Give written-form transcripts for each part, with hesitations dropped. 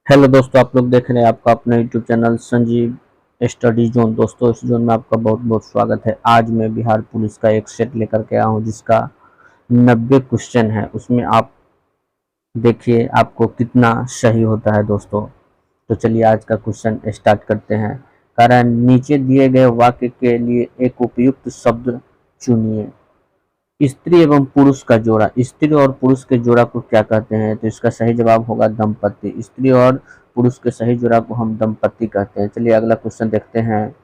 Hello दोस्तों, आप लोग देख रहे हैं आपका अपना YouTube channel Sanjeev study zone. दोस्तों, इस जोन में आपका बहुत बहुत स्वागत है। आज मैं बिहार पुलिस का एक सेट लेकर के आया हूं जिसका 90 क्वेश्चन है। उसमें आप देखिए आपको कितना सही होता है दोस्तों। तो चलिए आज का क्वेश्चन स्टार्ट करते हैं। कारण नीचे दिए गए वाक्य के लिए एक उपयुक्त शब्द चुनिए। स्त्री एवं पुरुष का जोड़ा, स्त्री और पुरुष के जोड़ा को क्या कहते हैं? तो इसका सही जवाब होगा दंपति। स्त्री और पुरुष के सही जोड़ा को हम दंपति कहते हैं। चलिए अगला क्वेश्चन देखते हैं।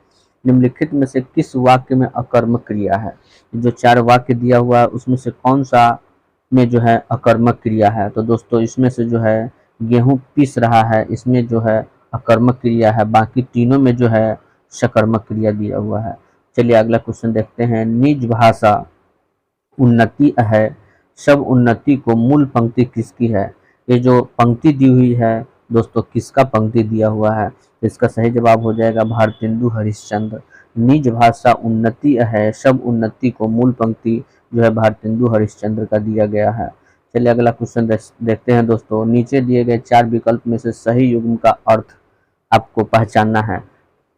निम्नलिखित में से किस वाक्य में अकर्मक क्रिया है? जो चार वाक्य दिया हुआ है उसमें से कौन सा में जो है अकर्मक क्रिया है? तो दोस्तों इसमें से जो है गेहूं पीस रहा है, इसमें जो है अकर्मक क्रिया है। बाकी तीनों में जो है सकर्मक क्रिया दिया हुआ है। चलिए अगला क्वेश्चन देखते हैं। निज भाषा उन्नति है, सब उन्नति को मूल पंक्ति किसकी है? ये जो पंक्ति दी हुई है दोस्तों, किसका पंक्ति दिया हुआ है? इसका सही जवाब हो जाएगा भारतेंदु हरिश्चंद्र। निज भाषा उन्नति है, सब उन्नति को मूल पंक्ति जो है भारतेंदु हरिश्चंद्र का दिया गया है। चलिए अगला क्वेश्चन देखते हैं दोस्तों। नीचे दिए गए चार विकल्प में से सही युग्म का अर्थ आपको पहचानना है।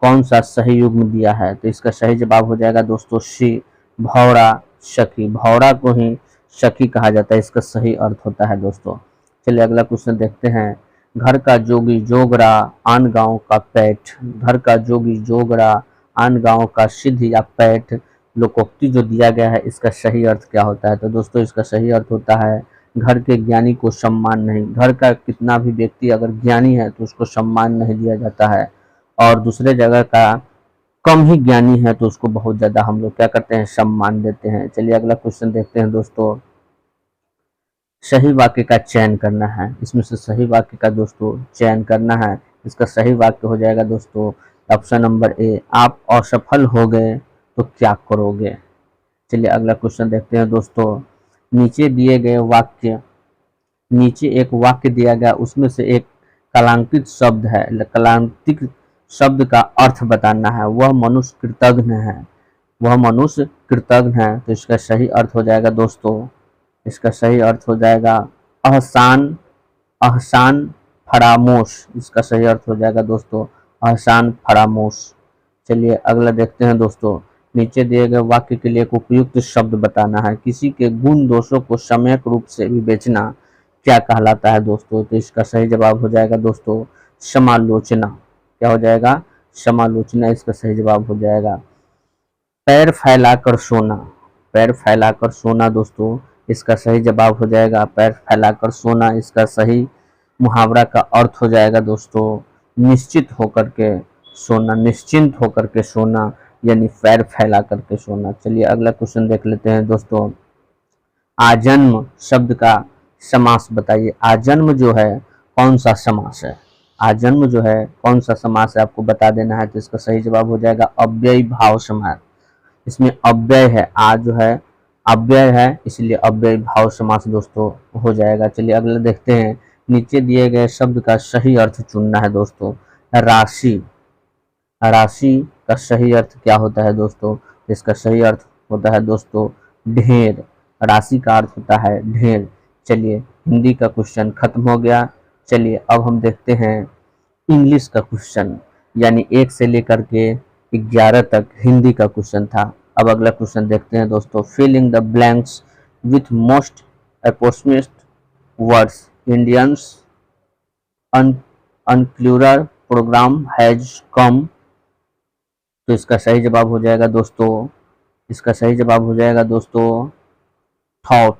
कौन सा सही युग्म दिया है? तो इसका सही जवाब हो जाएगा दोस्तों सी, भौरा सखी। भौरा को ही सखी कहा जाता है, इसका सही अर्थ होता है दोस्तों। चलिए अगला क्वेश्चन देखते हैं। घर का जोगी जोगरा, आन गांव का पैठ। घर का जोगी जोगरा, आन गांव का सिद्ध या पैठ लोकोक्ति जो दिया गया है, इसका सही अर्थ क्या होता है? तो दोस्तों इसका सही अर्थ होता है घर के ज्ञानी को सम्मान नहीं। घर का कितना भी व्यक्ति अगर ज्ञानी है तो उसको सम्मान नहीं दिया जाता है, और दूसरे जगह का कम ही ज्ञानी है तो उसको बहुत ज्यादा हम लोग क्या करते हैं, सम्मान देते हैं। चलिए अगला क्वेश्चन देखते हैं दोस्तों। सही वाक्य का चयन करना है। इसमें से सही वाक्य का दोस्तों चयन करना है। इसका सही वाक्य हो जाएगा दोस्तों ऑप्शन नंबर ए, आप असफल हो गए तो क्या करोगे। चलिए अगला क्वेश्चन देखते हैं दोस्तों। नीचे दिए गए वाक्य, नीचे एक वाक्य दिया गया उसमें से एक कलांकित शब्द है। कलांकित शब्द का अर्थ बताना है। वह मनुष्य कृतघ्न है, वह मनुष्य कृतघ्न है। तो इसका सही अर्थ हो जाएगा दोस्तों, इसका सही अर्थ हो जाएगा अहसान, अहसान फरामोश। इसका सही अर्थ हो जाएगा दोस्तों अहसान फरामोश। चलिए अगला देखते हैं दोस्तों। नीचे दिए गए वाक्य के लिए एक उपयुक्त शब्द बताना है। किसी के गुण दोषों को सम्यक रूप से विवेचना क्या कहलाता है दोस्तों? तो इसका सही जवाब हो जाएगा दोस्तों समालोचना। क्या हो जाएगा? समालोचना इसका सही जवाब हो जाएगा। पैर फैलाकर सोना, पैर फैलाकर सोना दोस्तों इसका सही जवाब हो जाएगा पैर फैलाकर सोना। इसका सही मुहावरा का अर्थ हो जाएगा दोस्तों निश्चित होकर के सोना, निश्चिंत होकर के सोना, यानी पैर फैला करके सोना। चलिए अगला क्वेश्चन देख लेते हैं दोस्तों। आजन्म शब्द का समास बताइए। आजन्म जो है कौन सा समास है? आजन्म जो है कौन सा समास है आपको बता देना है। तो इसका सही जवाब हो जाएगा अव्ययी भाव समास। इसमें अव्यय है, आ जो है अव्यय है, इसलिए अव्ययी भाव समास दोस्तों हो जाएगा। चलिए अगला देखते हैं। नीचे दिए गए शब्द का सही अर्थ चुनना है दोस्तों। राशि, राशि का सही अर्थ क्या होता है दोस्तों? इसका सही अर्थ होता है दोस्तों ढेर। राशि का अर्थ होता है ढेर। चलिए हिंदी का क्वेश्चन खत्म हो गया। चलिए अब हम देखते हैं इंग्लिश का क्वेश्चन, यानी 1 से लेकर के 11 तक हिंदी का क्वेश्चन था। अब अगला क्वेश्चन देखते हैं दोस्तों। Fill in the blanks with most अपोस्मिस्ट words. Indians nuclear program has come. तो इसका सही जवाब हो जाएगा दोस्तों, इसका सही जवाब हो जाएगा दोस्तों थॉट।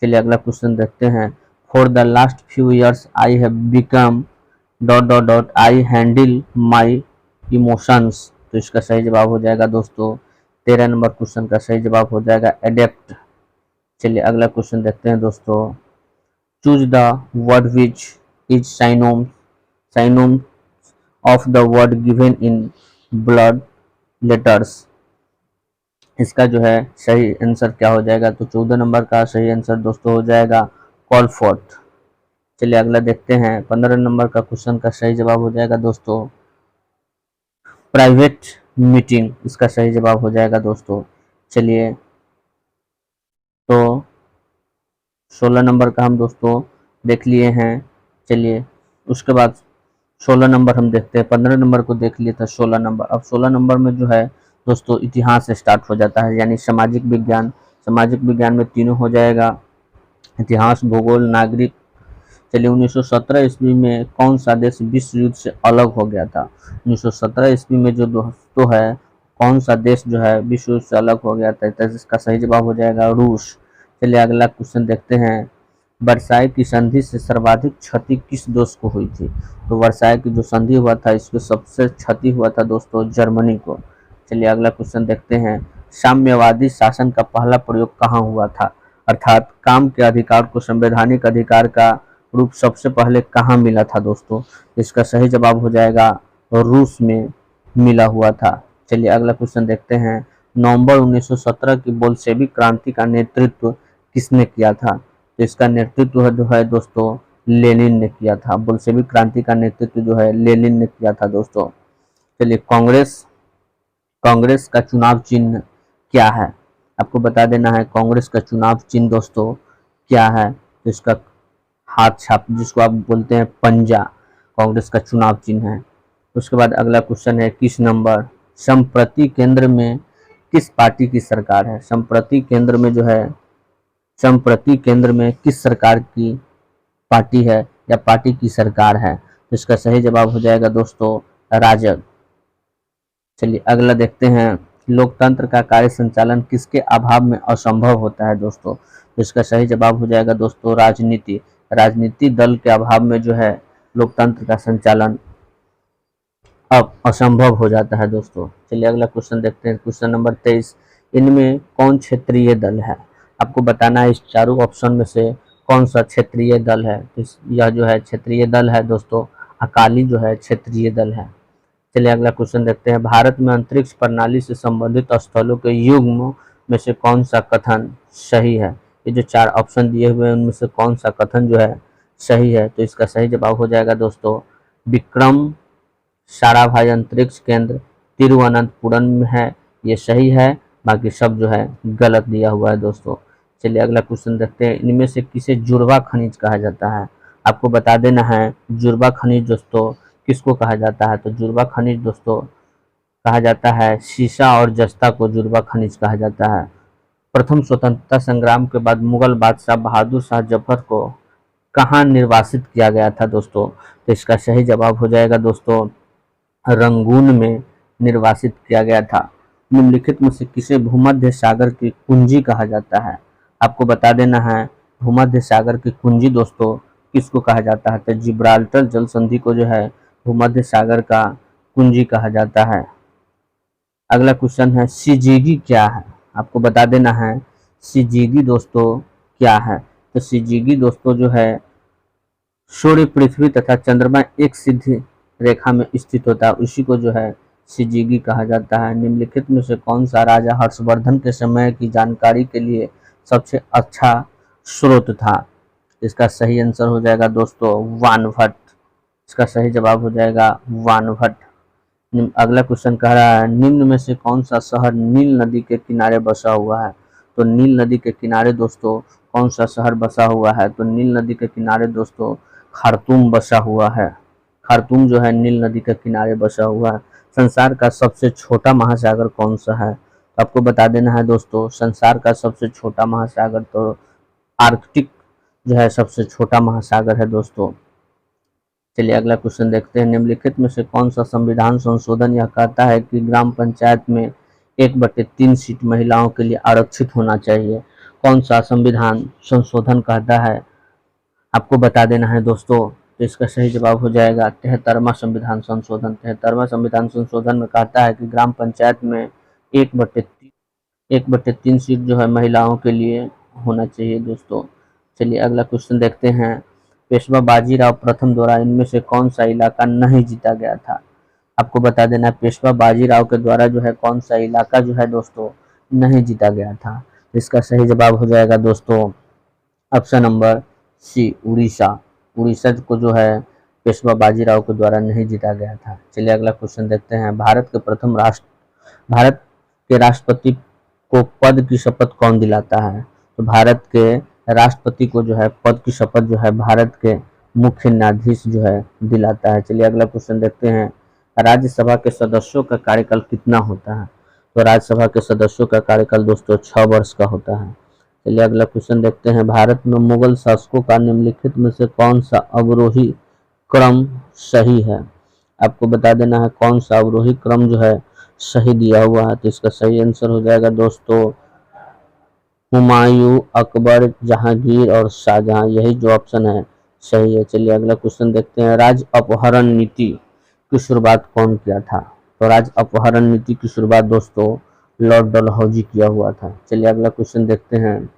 चलिए अगला क्वेश्चन देखते हैं। For the last few years I have become dot dot dot I handle my emotions. तो इसका सही जवाब हो जाएगा दोस्तों 13 नंबर क्वेश्चन का सही जवाब हो जाएगा एडेप्ट। चलिए अगला क्वेश्चन देखते हैं दोस्तों। Choose the word which is synonym of the word given in bold letters. इसका जो है सही आंसर क्या हो जाएगा? तो 14 नंबर का सही आंसर दोस्तों हो जाएगा कॉलफोर्थ। चलिए अगला देखते हैं। 15 नंबर का क्वेश्चन का सही जवाब हो जाएगा दोस्तों प्राइवेट मीटिंग। इसका सही जवाब हो जाएगा दोस्तों। चलिए तो 16 नंबर का हम दोस्तों देख लिए हैं। चलिए उसके बाद 16 नंबर हम देखते हैं, 15 नंबर को देख लिया था, 16 नंबर। अब 16 नंबर में जो है दोस्तों इतिहास स्टार्ट हो जाता है, यानी सामाजिक विज्ञान। सामाजिक विज्ञान में तीनों हो जाएगा, इतिहास, भूगोल, नागरिक। चलिए 1917 ईस्वी में कौन सा देश विश्व युद्ध से अलग हो गया था? 1917 ईस्वी में जो दोस्तों है कौन सा देश जो है विश्व युद्ध से अलग हो गया था? तो इसका सही जवाब हो जाएगा रूस। चलिए अगला क्वेश्चन देखते हैं, वर्साई की संधि से सर्वाधिक क्षति किस देश को हुई थी? तो वर्साई की जो संधि हुआ था इसमें सबसे क्षति हुआ था दोस्तों जर्मनी को। चलिए अगला क्वेश्चन देखते हैं, साम्यवादी शासन का पहला प्रयोग कहाँ हुआ था? अर्थात काम के अधिकार को संवैधानिक अधिकार का रूप सबसे पहले कहाँ मिला था दोस्तों? इसका सही जवाब हो जाएगा रूस में मिला हुआ था। चलिए अगला क्वेश्चन देखते हैं, नवंबर 1917 की बोल्शेविक क्रांति का नेतृत्व किसने किया था? तो इसका नेतृत्व जो है दोस्तों लेनिन ने किया था। बोल्शेविक क्रांति का नेतृत्व जो है लेनिन ने किया था दोस्तों। चलिए कांग्रेस का चुनाव चिन्ह क्या है? आपको बता देना है कांग्रेस का चुनाव चिन्ह दोस्तों क्या है? तो इसका हाथ छाप, जिसको आप बोलते हैं पंजा, कांग्रेस का चुनाव चिन्ह है। उसके बाद अगला क्वेश्चन है, किस नंबर, संप्रति केंद्र में किस पार्टी की सरकार है? संप्रति केंद्र में जो है, संप्रति केंद्र में किस सरकार की पार्टी है या पार्टी की सरकार है? तो इसका सही जवाब हो जाएगा दोस्तों राजग। चलिए अगला देखते हैं, लोकतंत्र का कार्य संचालन किसके अभाव में असंभव होता है दोस्तों? तो इसका सही जवाब हो जाएगा दोस्तों राजनीति। राजनीति दल के अभाव में जो है लोकतंत्र का संचालन अब असंभव हो जाता है दोस्तों। चलिए अगला क्वेश्चन देखते हैं, क्वेश्चन नंबर 23, इनमें कौन क्षेत्रीय दल है? आपको बताना है इस चारों ऑप्शन में से कौन सा क्षेत्रीय दल है। तो यह जो है क्षेत्रीय दल है दोस्तों अकाली जो है क्षेत्रीय दल है। चलिए अगला क्वेश्चन देखते हैं, भारत में अंतरिक्ष प्रणाली से संबंधित स्थलों के युग्म में से कौन सा कथन सही है? ये जो चार ऑप्शन दिए हुए हैं उनमें से कौन सा कथन जो है सही है? तो इसका सही जवाब हो जाएगा दोस्तों विक्रम साराभाई अंतरिक्ष केंद्र तिरुवनंतपुरम में है, ये सही है, बाकी सब जो है गलत दिया हुआ है दोस्तों। चलिए अगला क्वेश्चन देखते हैं, इनमें से किसे जुड़वा खनिज कहा जाता है? आपको बता देना है जुड़वा खनिज दोस्तों किसको कहा जाता है। तो जुड़वा खनिज दोस्तों कहा जाता है सीसा और जस्ता को जुड़वा खनिज कहा जाता है। प्रथम स्वतंत्रता संग्राम के बाद मुगल बादशाह बहादुर शाह जफर को कहाँ निर्वासित किया गया था दोस्तों? तो इसका सही जवाब हो जाएगा दोस्तों रंगून में निर्वासित किया गया था। निम्नलिखित में से किसे भूमध्य सागर की कुंजी कहा जाता है? आपको बता देना है भूमध्य सागर की कुंजी दोस्तों किसको कहा जाता है? तो जिब्राल्टर जल संधि को जो है भूमध्य सागर का कुंजी कहा जाता है। अगला क्वेश्चन है, सिजीगी क्या है? आपको बता देना है सिजीगी दोस्तों क्या है। तो सिजीगी दोस्तों जो है सूर्य, पृथ्वी तथा चंद्रमा एक सीधी रेखा में स्थित होता है, उसी को जो है सिजीगी कहा जाता है। निम्नलिखित में से कौन सा राजा हर्षवर्धन के समय की जानकारी के लिए सबसे अच्छा स्रोत था? इसका सही आंसर हो जाएगा दोस्तों वानभट्ट। इसका सही जवाब हो जाएगा वानभट्ट। अगला क्वेश्चन कह रहा है, निम्न में से कौन सा शहर नील नदी के किनारे बसा हुआ है? तो नील नदी के किनारे दोस्तों कौन सा शहर बसा हुआ है? तो नील नदी के किनारे दोस्तों खार्तूम बसा हुआ है। खार्तूम जो है नील नदी के किनारे बसा हुआ है। संसार का सबसे छोटा महासागर कौन सा है? तो आपको बता देना है दोस्तों संसार का सबसे छोटा महासागर तो आर्कटिक जो है सबसे छोटा महासागर है दोस्तों। चलिए अगला क्वेश्चन देखते हैं, निम्नलिखित में से कौन सा संविधान संशोधन यह कहता है कि ग्राम पंचायत में 1/3 सीट महिलाओं के लिए आरक्षित होना चाहिए? कौन सा संविधान संशोधन कहता है? आपको बता देना है दोस्तों। तो इसका सही जवाब हो जाएगा 73वां संविधान संशोधन। 73वां संविधान संशोधन में कहता है कि ग्राम पंचायत में 1/3 सीट जो है महिलाओं के लिए होना चाहिए दोस्तों। चलिए अगला क्वेश्चन देखते हैं, पेशवा बाजीराव प्रथम द्वारा इनमें से कौन सा इलाका नहीं जीता गया था? आपको बता देना पेशवा बाजीराव के द्वारा जो है कौन सा इलाका जो है दोस्तों नहीं जीता गया था। इसका सही जवाब हो जाएगा दोस्तों option number C Odisha. Odisha को जो है पेशवा बाजीराव के द्वारा नहीं जीता गया था। चलिए अगला क्वेश्चन देखते हैं, भारत के राष्ट्रपति को पद की शपथ कौन दिलाता है? तो भारत के राष्ट्रपति को जो है पद की शपथ जो है भारत के मुख्य न्यायाधीश जो है दिलाता है। चलिए अगला क्वेश्चन देखते हैं, राज्यसभा के सदस्यों का कार्यकाल कितना होता है? तो राज्यसभा के सदस्यों का कार्यकाल दोस्तों 6 वर्ष का होता है। चलिए अगला क्वेश्चन देखते हैं, भारत में मुगल शासकों का निम्नलिखित में से कौन सा अवरोही क्रम सही है? आपको बता देना है कौन सा अवरोही क्रम जो है सही दिया हुआ है। तो इसका सही आंसर हो जाएगा दोस्तों हुमायूं, अकबर, जहांगीर और शाहजहां, यही जो ऑप्शन है सही है। चलिए अगला क्वेश्चन देखते हैं, राज्य अपहरण नीति की शुरुआत कौन किया था? तो राज्य अपहरण नीति की शुरुआत दोस्तों लॉर्ड डलहौजी किया हुआ था। चलिए अगला क्वेश्चन देखते हैं,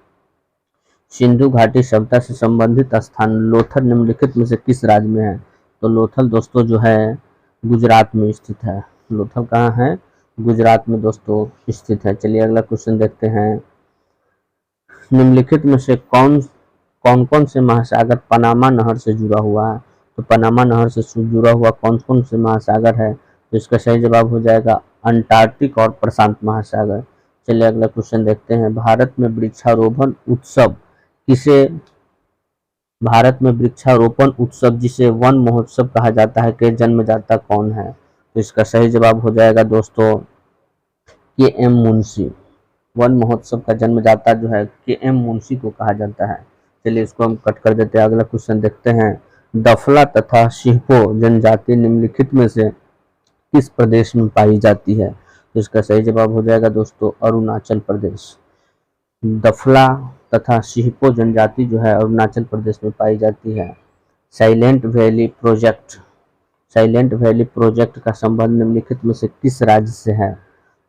सिंधु घाटी सभ्यता से संबंधित स्थान लोथल निम्नलिखित में से किस राज्य में है? तो लोथल दोस्तों जो है गुजरात में स्थित है। लोथल कहाँ है? गुजरात में दोस्तों स्थित है। चलिए अगला क्वेश्चन देखते हैं, निम्नलिखित में से कौन कौन से महासागर पनामा नहर से जुड़ा हुआ है? तो पनामा नहर से जुड़ा हुआ कौन कौन से महासागर है? तो इसका सही जवाब हो जाएगा अंटार्कटिक और प्रशांत महासागर। चलिए अगला क्वेश्चन देखते हैं, भारत में वृक्षारोपण उत्सव जिसे वन महोत्सव कहा जाता है के जन्मदाता कौन है? तो इसका सही जवाब हो जाएगा दोस्तों के.एम. मुंशी। वन महोत्सव का जन्मदाता जो है के.एम. मुंशी को कहा जाता है। चलिए इसको हम कट कर देते हैं। अगला क्वेश्चन देखते हैं, दफला तथा शिहपो जनजाति निम्नलिखित में से किस प्रदेश में पाई जाती है? तो इसका सही जवाब हो जाएगा दोस्तों अरुणाचल प्रदेश। दफला तथा शिहपो जनजाति जो है अरुणाचल प्रदेश में पाई जाती है। साइलेंट वैली प्रोजेक्ट का संबंध निम्नलिखित में से किस राज्य से है?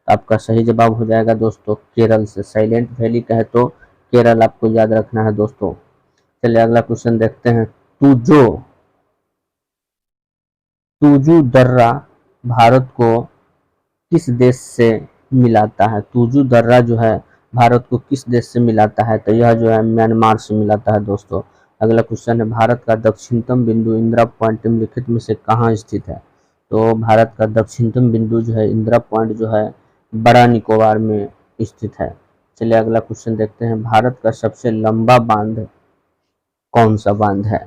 आपका सही जवाब हो जाएगा दोस्तों केरल से। साइलेंट वैली कहे तो केरल आपको याद रखना है दोस्तों। चलिए अगला क्वेश्चन देखते हैं, तुजू दर्रा भारत को किस देश से मिलाता है? तुजू दर्रा जो है भारत को किस देश से मिलाता है? तो यह जो है म्यांमार से मिलाता है दोस्तों। अगला क्वेश्चन है, भारत का दक्षिणतम बिंदु इंदिरा पॉइंट निम्नलिखित में से कहाँ स्थित है? तो भारत का दक्षिणतम बिंदु जो है इंदिरा पॉइंट जो है बड़ा निकोबार में स्थित है। चलिए अगला क्वेश्चन देखते हैं, भारत का सबसे लंबा बांध कौन सा बांध है?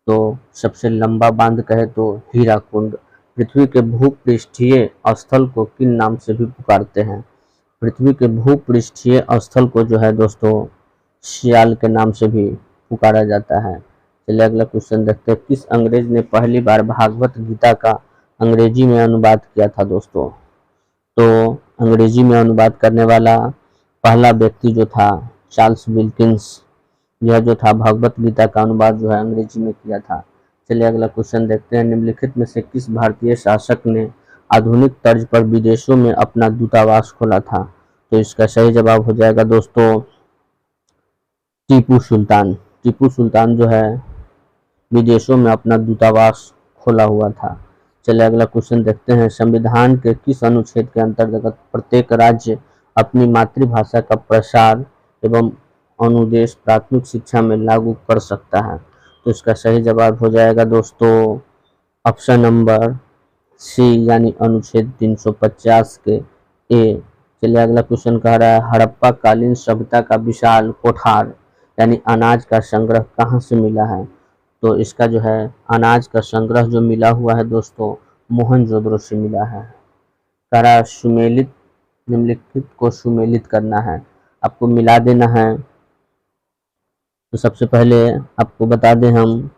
तो सबसे लंबा बांध कहे तो हीराकुंड। पृथ्वी के भूपृष्ठीय स्थल को किन नाम से भी पुकारते हैं? पृथ्वी के भूपृष्ठीय स्थल को जो है दोस्तों सियाल के नाम से भी पुकारा जाता है। चलिए अगला क्वेश्चन देखते हैं, किस अंग्रेज ने पहली बार भागवत गीता का अंग्रेजी में अनुवाद किया था दोस्तों? तो अंग्रेजी में अनुवाद करने वाला पहला व्यक्ति जो था चार्ल्स विल्किंस, यह जो था भगवत गीता का अनुवाद जो है अंग्रेजी में किया था। चलिए अगला क्वेश्चन देखते हैं, निम्नलिखित में से किस भारतीय शासक ने आधुनिक तर्ज पर विदेशों में अपना दूतावास खोला था? तो इसका सही जवाब हो जाएगा दोस्तों टीपू सुल्तान। टीपू सुल्तान जो है विदेशों में अपना दूतावास खोला हुआ था। चलिए अगला क्वेश्चन देखते हैं, संविधान के किस अनुच्छेद के अंतर्गत प्रत्येक राज्य अपनी मातृभाषा का प्रसार एवं अनुदेश प्राथमिक शिक्षा में लागू कर सकता है? तो इसका सही जवाब हो जाएगा दोस्तों ऑप्शन नंबर सी, यानी अनुच्छेद 350 के ए। चलिए अगला क्वेश्चन कह रहा है, हड़प्पा कालीन सभ्यता का विशाल कोठार यानी अनाज का संग्रह कहाँ से मिला है? तो इसका जो है अनाज का संग्रह जो मिला हुआ है दोस्तों मोहनजोदड़ो से मिला है। कह रहा सुमेलित, निम्नलिखित को सुमेलित करना है, आपको मिला देना है। तो सबसे पहले आपको बता दें हम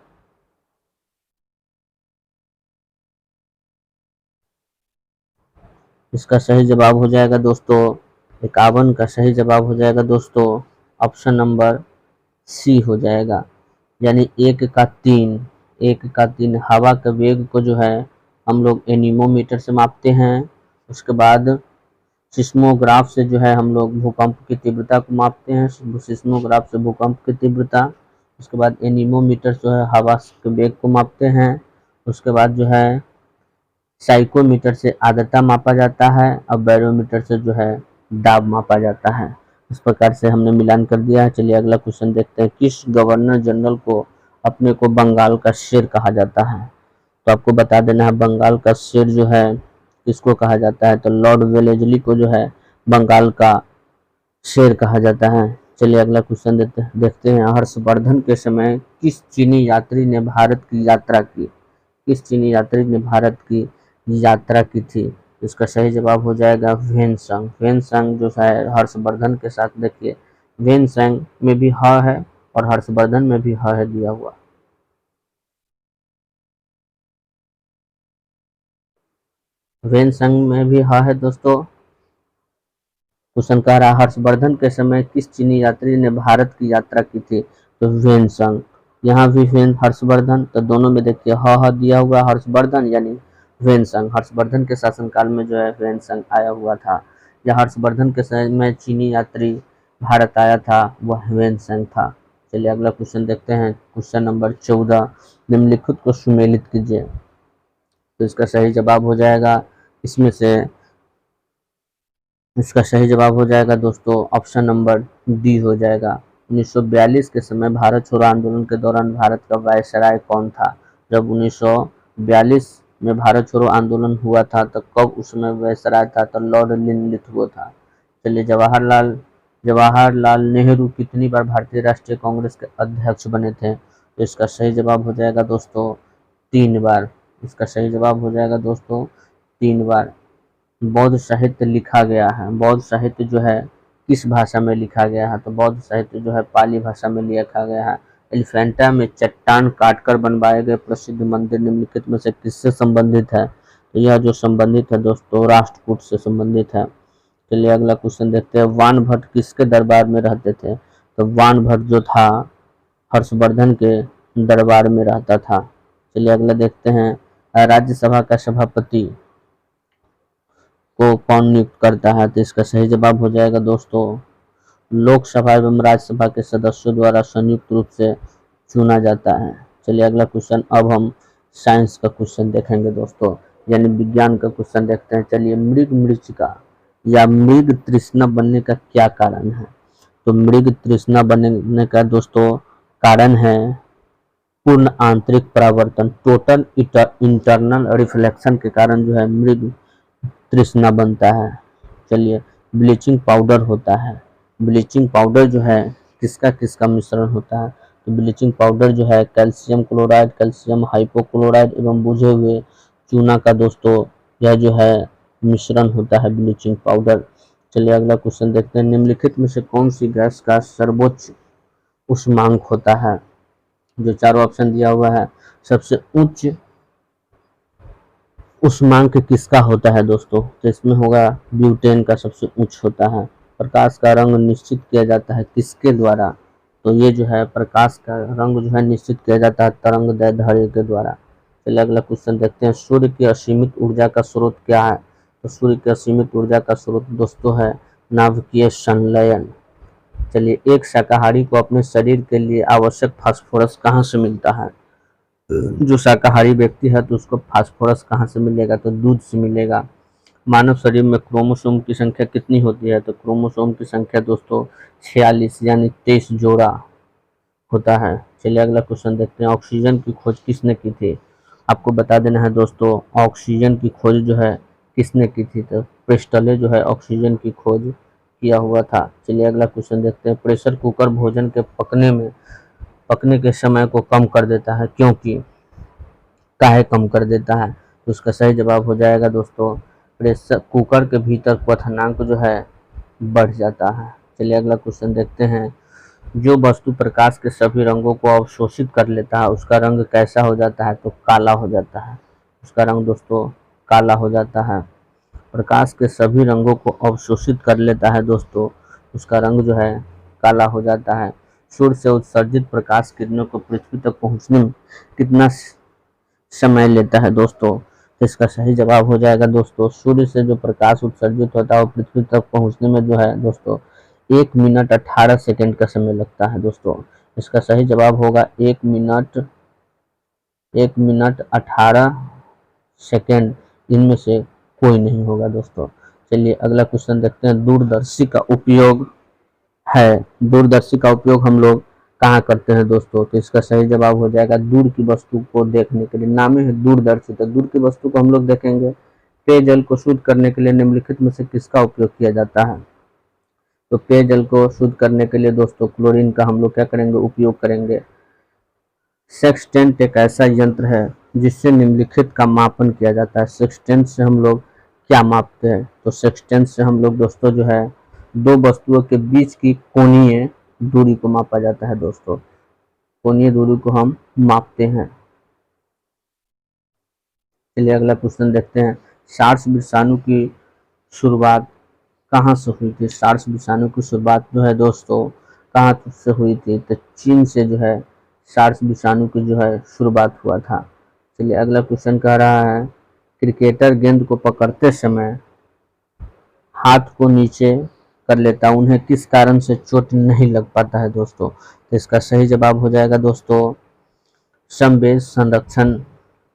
इसका सही जवाब हो जाएगा दोस्तों 51 का सही जवाब हो जाएगा दोस्तों ऑप्शन नंबर सी हो जाएगा, यानी 1 का 3 हवा के वेग को जो है हम लोग एनीमोमीटर से मापते हैं। उसके बाद सिस्मोग्राफ से जो है हम लोग भूकंप की तीव्रता को मापते हैं, सिस्मोग्राफ से भूकंप की तीव्रता। उसके बाद एनीमोमीटर जो है हवा के वेग को मापते हैं। उसके बाद जो है साइकोमीटर से आर्द्रता मापा जाता है और बैरोमीटर से जो है दाब मापा जाता है। इस प्रकार से हमने मिलान कर दिया है। चलिए अगला क्वेश्चन देखते हैं, किस गवर्नर जनरल को अपने को बंगाल का शेर कहा जाता है? तो आपको बता देना है बंगाल का शेर जो है किसको कहा जाता है? तो लॉर्ड वेलेस्ली को जो है बंगाल का शेर कहा जाता है। चलिए अगला क्वेश्चन देखते हैं। हर्षवर्धन के समय किस चीनी यात्री ने भारत की यात्रा की? किस चीनी यात्री ने भारत की यात्रा की थी? इसका सही जवाब हो जाएगा वेनसंग। वेनसंग जो है हर्षवर्धन के साथ, देखिए वेनसंग में भी ह है और हर्षवर्धन में भी ह है दिया हुआ। वेनसंग में भी ह है दोस्तों। क्वेश्चन कह रहा है हर्षवर्धन के समय किस चीनी यात्री ने भारत की यात्रा की थी? तो वेनसंग। यहाँ भी वेन हर्षवर्धन, तो दोनों में देखिए ह दिया हुआ, हर्षवर्धन यानी वेनसंग। हर्षवर्धन के शासनकाल में जो है वेनसंग आया हुआ था। या हर्षवर्धन के समय में चीनी यात्री भारत आया था वह वेनसंग था। चलिए अगला क्वेश्चन देखते हैं। क्वेश्चन नंबर 14, निम्नलिखित को सुमेलित कीजिए। तो इसका सही जवाब हो जाएगा इसमें से, इसका सही जवाब हो जाएगा दोस्तों ऑप्शन नंबर डी हो जाएगा। 1942 के समय भारत छोड़ो आंदोलन के दौरान भारत का वायसराय कौन था? जब 1942 में भारत छोड़ो आंदोलन हुआ था तो कब उस समय वायसराय था? तो लॉर्ड लिनलिथ था। चलिए जवाहरलाल नेहरू कितनी बार भारतीय राष्ट्रीय कांग्रेस के अध्यक्ष बने थे? तो इसका सही जवाब हो जाएगा दोस्तों 3 बार। इसका सही जवाब हो जाएगा दोस्तों 3 बार। बौद्ध साहित्य लिखा गया है, बौद्ध साहित्य जो है किस भाषा में लिखा गया है? तो बौद्ध साहित्य जो है पाली भाषा में लिखा गया है। एलिफेंटा में चट्टान काटकर बनवाए गए प्रसिद्ध मंदिर निम्नलिखित में से किससे संबंधित है? तो यह जो संबंधित है दोस्तों राष्ट्रकूट से संबंधित है। चलिए अगला क्वेश्चन देखते हैं। वान भट्ट किसके दरबार में रहते थे? तो वान भट्ट जो था हर्षवर्धन के दरबार में रहता था। चलिए अगला देखते हैं। राज्यसभा का सभापति को कौन नियुक्त करता है? तो इसका सही जवाब हो जाएगा दोस्तों लोकसभा एवं राज्यसभा के सदस्यों द्वारा संयुक्त रूप से चुना जाता है। चलिए अगला क्वेश्चन, अब हम साइंस का क्वेश्चन देखेंगे दोस्तों, यानी विज्ञान का क्वेश्चन देखते हैं। चलिए मृग मृचिका या मृग तृष्णा बनने का क्या कारण है? तो मृग तृष्णा बनने का दोस्तों कारण है पूर्ण आंतरिक परावर्तन, टोटल इंटरनल रिफ्लेक्शन के कारण जो है मृग तृष्णा बनता है। चलिए ब्लीचिंग पाउडर होता है। ब्लीचिंग पाउडर जो है किसका किसका मिश्रण होता है? तो ब्लीचिंग पाउडर जो है कैल्शियम क्लोराइड, कैल्शियम हाइपोक्लोराइड एवं बुझे हुए चूना का दोस्तों यह जो है मिश्रण होता है ब्लीचिंग पाउडर। चलिए अगला क्वेश्चन देखते हैं। निम्नलिखित में से कौन सी गैस का सर्वोच्च उष्मांक होता है? जो चारों ऑप्शन दिया हुआ है, सबसे उच्च उष्मांक किसका होता है दोस्तों? तो इसमें होगा ब्यूटेन का सबसे उच्च होता है। प्रकाश का रंग निश्चित किया जाता है किसके द्वारा? तो ये जो है प्रकाश का रंग जो है निश्चित किया जाता है तरंगदैर्ध्य के द्वारा। चलिए अगला क्वेश्चन देखते हैं। सूर्य की असीमित ऊर्जा का स्रोत क्या है? तो सूर्य की असीमित ऊर्जा का स्रोत दोस्तों है नाभिकीय संलयन। चलिए एक शाकाहारी को अपने शरीर के लिए आवश्यक फास्फोरस कहाँ से मिलता है? जो शाकाहारी व्यक्ति है तो उसको फास्फोरस कहाँ से मिलेगा? तो दूध से मिलेगा। मानव शरीर में क्रोमोसोम की संख्या कितनी होती है? तो क्रोमोसोम की संख्या दोस्तों 46 यानी 23 जोड़ा होता है। चलिए अगला क्वेश्चन देखते हैं। ऑक्सीजन की खोज किसने की थी? आपको बता देना है दोस्तों ऑक्सीजन की खोज जो है किसने की थी? तो प्रिस्टले जो है ऑक्सीजन की खोज किया हुआ था। चलिए अगला क्वेश्चन देखते हैं। प्रेशर कुकर भोजन के पकने के समय को कम कर देता है, क्योंकि काहे कम कर देता है? तो उसका सही जवाब हो जाएगा दोस्तों प्रेशर कुकर के भीतर क्वथनांक जो है बढ़ जाता है। चलिए अगला क्वेश्चन देखते हैं। जो वस्तु प्रकाश के सभी रंगों को अवशोषित कर लेता है उसका रंग कैसा हो जाता है? तो काला हो जाता है। उसका रंग दोस्तों काला हो जाता है। प्रकाश के सभी रंगों को अवशोषित कर लेता है दोस्तों, उसका रंग जो है काला हो जाता है। सूर्य से उत्सर्जित प्रकाश किरणों को पृथ्वी तक पहुंचने में कितना समय लेता है दोस्तों? तो इसका सही जवाब हो जाएगा दोस्तों सूर्य से जो प्रकाश उत्सर्जित होता है वो पृथ्वी तक पहुंचने में जो है दोस्तों 1 मिनट 18 सेकेंड का समय लगता है दोस्तों। इसका सही जवाब होगा 1 मिनट 18 सेकेंड, इनमें से कोई नहीं होगा दोस्तों। चलिए अगला क्वेश्चन देखते हैं। दूरदर्शी का उपयोग हम लोग कहाँ करते हैं दोस्तों? तो इसका सही जवाब हो जाएगा दूर की वस्तु को देखने के लिए। नाम है दूरदर्शी, तो दूर की वस्तु को हम लोग देखेंगे। पेयजल को शुद्ध करने के लिए निम्नलिखित में से किसका उपयोग किया जाता है? तो पेयजल को शुद्ध करने के लिए दोस्तों क्लोरीन का हम लोग क्या करेंगे, उपयोग करेंगे। सेक्सटेंट एक ऐसा यंत्र है जिससे निम्नलिखित का मापन किया जाता है। सेक्सटेंट से हम लोग क्या मापते हैं, तो सेक्सटेंट से हम लोग दोस्तों जो है दो वस्तुओं के बीच की कोणीय दूरी को मापा जाता है दोस्तों, कोणीय दूरी को हम मापते हैं। चलिए अगला क्वेश्चन देखते हैं। सार्स विषाणु की शुरुआत कहाँ से हुई थी? सार्स विषाणु की शुरुआत जो है दोस्तों कहाँ से हुई थी, तो चीन से जो है सार्स विषाणु की जो है शुरुआत हुआ था। चलिए अगला क्वेश्चन कह रहा है, क्रिकेटर गेंद को पकड़ते समय हाथ को नीचे कर लेता, उन्हें किस कारण से चोट नहीं लग पाता है दोस्तों? तो इसका सही जवाब हो जाएगा दोस्तों संवेग संरक्षण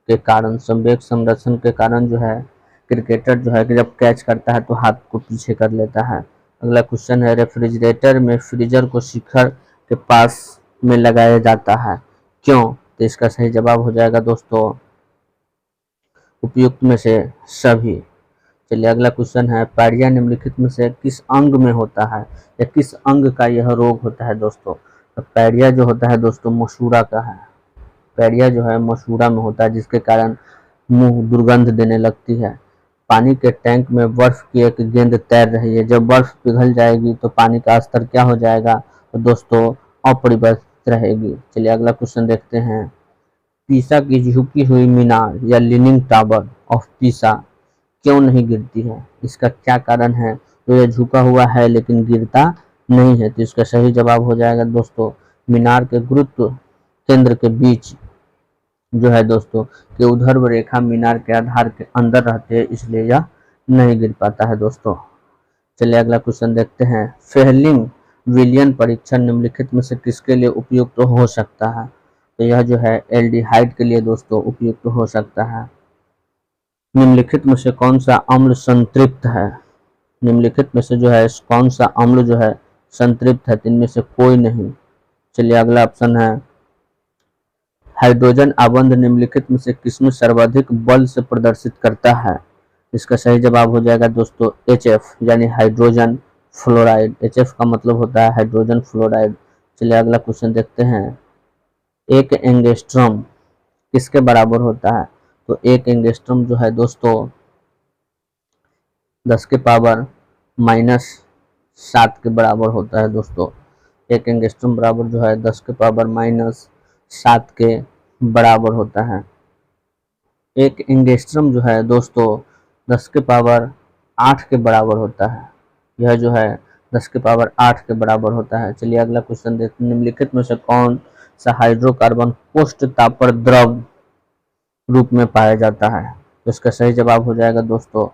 के कारण। संवेग संरक्षण के कारण जो है क्रिकेटर जो है कि जब कैच करता है तो हाथ को पीछे कर लेता है। अगला क्वेश्चन है, रेफ्रिजरेटर में फ्रीजर को शिखर के पास में लगाया जाता है, क्यों? तो इसका सही जवाब हो जाएगा दोस्तों उपयुक्त में से सभी। चलिए अगला क्वेश्चन है, पायरिया निम्नलिखित में से किस अंग में होता है या किस अंग का यह रोग होता है दोस्तों? तो पायरिया जो होता है दोस्तों मसूड़ा का है। पायरिया जो है मसूड़ा में होता है, जिसके कारण मुंह दुर्गंध देने लगती है। पानी के टैंक में बर्फ की एक गेंद तैर रही है, जब बर्फ पिघल जाएगी तो पानी का स्तर क्या हो जाएगा? तो दोस्तों अपरिवर्तित रहेगी। चलिए अगला क्वेश्चन देखते हैं, पीसा की झुकी हुई मीनार या लीनिंग टावर ऑफ पीसा क्यों नहीं गिरती है? इसका क्या कारण है? तो यह झुका हुआ है लेकिन गिरता नहीं है। तो इसका सही जवाब हो जाएगा दोस्तों मीनार के गुरुत्व केंद्र के बीच जो है दोस्तों कि ऊर्ध्व रेखा मीनार के आधार के अंदर रहते हैं, इसलिए यह नहीं गिर पाता है दोस्तों। चलिए अगला क्वेश्चन देखते हैं, फेहलिंग विलियन परीक्षण निम्नलिखित में से किसके लिए उपयुक्त तो हो सकता है? तो यह जो है एल्डिहाइड के लिए दोस्तों उपयुक्त तो हो सकता है। निम्नलिखित में से कौन सा अम्ल संतृप्त है? निम्नलिखित में से जो है कौन सा अम्ल जो है संतृप्त है? इनमें से कोई नहीं। चलिए अगला ऑप्शन है, हाइड्रोजन आबंध निम्नलिखित में से किसमें सर्वाधिक बल से प्रदर्शित करता है? इसका सही जवाब हो जाएगा दोस्तों HF यानी हाइड्रोजन फ्लोराइड। HF का मतलब होता है हाइड्रोजन फ्लोराइड। चलिए अगला क्वेश्चन देखते हैं, एक एंगस्ट्रॉम किसके बराबर होता है? तो एक एंगस्ट्रॉम जो है दोस्तों 10 के पावर -7 के बराबर होता है दोस्तों। एक एंगस्ट्रॉम बराबर जो है 10 के पावर -7 के बराबर होता है। एक एंगस्ट्रॉम जो है दोस्तों 10 के पावर 8 के बराबर होता है। यह जो है 10 के पावर 8 के बराबर होता है। चलिए अगला क्वेश्चन देखते हैं, निम्नलिखित में से कौन सा हाइड्रोकार्बन उच्च ताप पर द्रव रूप में पाया जाता है? तो इसका सही जवाब हो जाएगा दोस्तों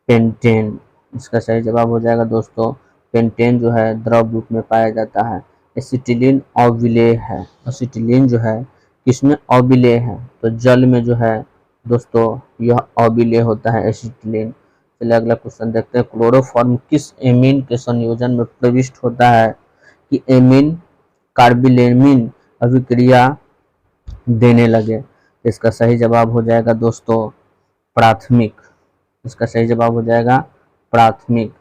पेंटेन। इसका सही जवाब हो जाएगा दोस्तों पेंटेन जो है द्रव रूप में पाया जाता है। एसिटिलीन अविलेय है। एसिटिलीन जो है किसमें अविलेय है? तो जल में जो है दोस्तों यह अविलेय होता है एसिटिलीन। चलिए अगला क्वेश्चन देखते हैं, क्लोरोफॉर्म किस एमीन के संयोजन में प्रविष्ट होता है कि एमीन कार्बिलेमिन अभिक्रिया देने लगे? इसका सही जवाब हो जाएगा दोस्तों प्राथमिक। इसका सही जवाब हो जाएगा प्राथमिक।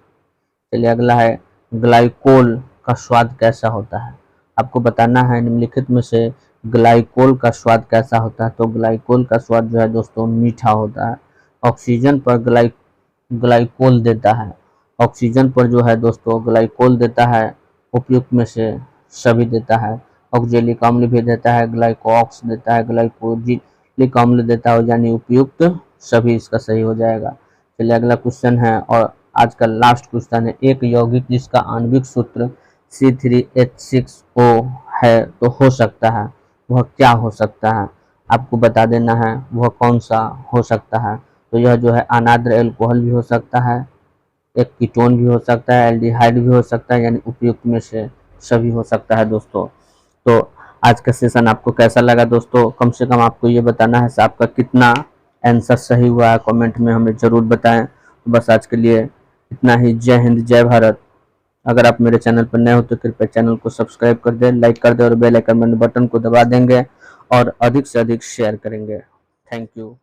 चलिए अगला है, ग्लाइकोल का स्वाद कैसा होता है? आपको बताना है निम्नलिखित में से ग्लाइकोल का स्वाद कैसा होता है? तो ग्लाइकोल का स्वाद जो है दोस्तों मीठा होता है। ऑक्सीजन पर ग्लाइकोल देता है। ऑक्सीजन पर जो है दोस्तों ग्लाइकोल देता है, उपयुक्त में से सभी देता है। ऑक्जेलिक अम्ल भी देता है, ग्लाइकोऑक्स देता है, ग्लाइकोजिलिक अम्ल देता है, यानी उपयुक्त सभी इसका सही हो जाएगा। चलिए अगला क्वेश्चन है और आज का लास्ट क्वेश्चन है, एक यौगिक जिसका आणविक सूत्र C3H6O है तो हो सकता है, वह क्या हो सकता है? आपको बता देना है वह कौन सा हो सकता है। तो यह जो है अनाद्र एल्कोहल भी हो सकता है, एक कीटोन भी हो सकता है, एल्डिहाइड भी हो सकता है, यानी उपयुक्त में से सभी हो सकता है दोस्तों। तो आज का सेशन आपको कैसा लगा दोस्तों? कम से कम आपको ये बताना है आपका कितना आंसर सही हुआ है, कमेंट में हमें ज़रूर बताएं। तो बस आज के लिए इतना ही। जय हिंद, जय भारत। अगर आप मेरे चैनल पर नए हो तो कृपया चैनल को सब्सक्राइब कर दें, लाइक कर दें और बेल आइकन बटन को दबा देंगे और अधिक से अधिक शेयर करेंगे। Thank you.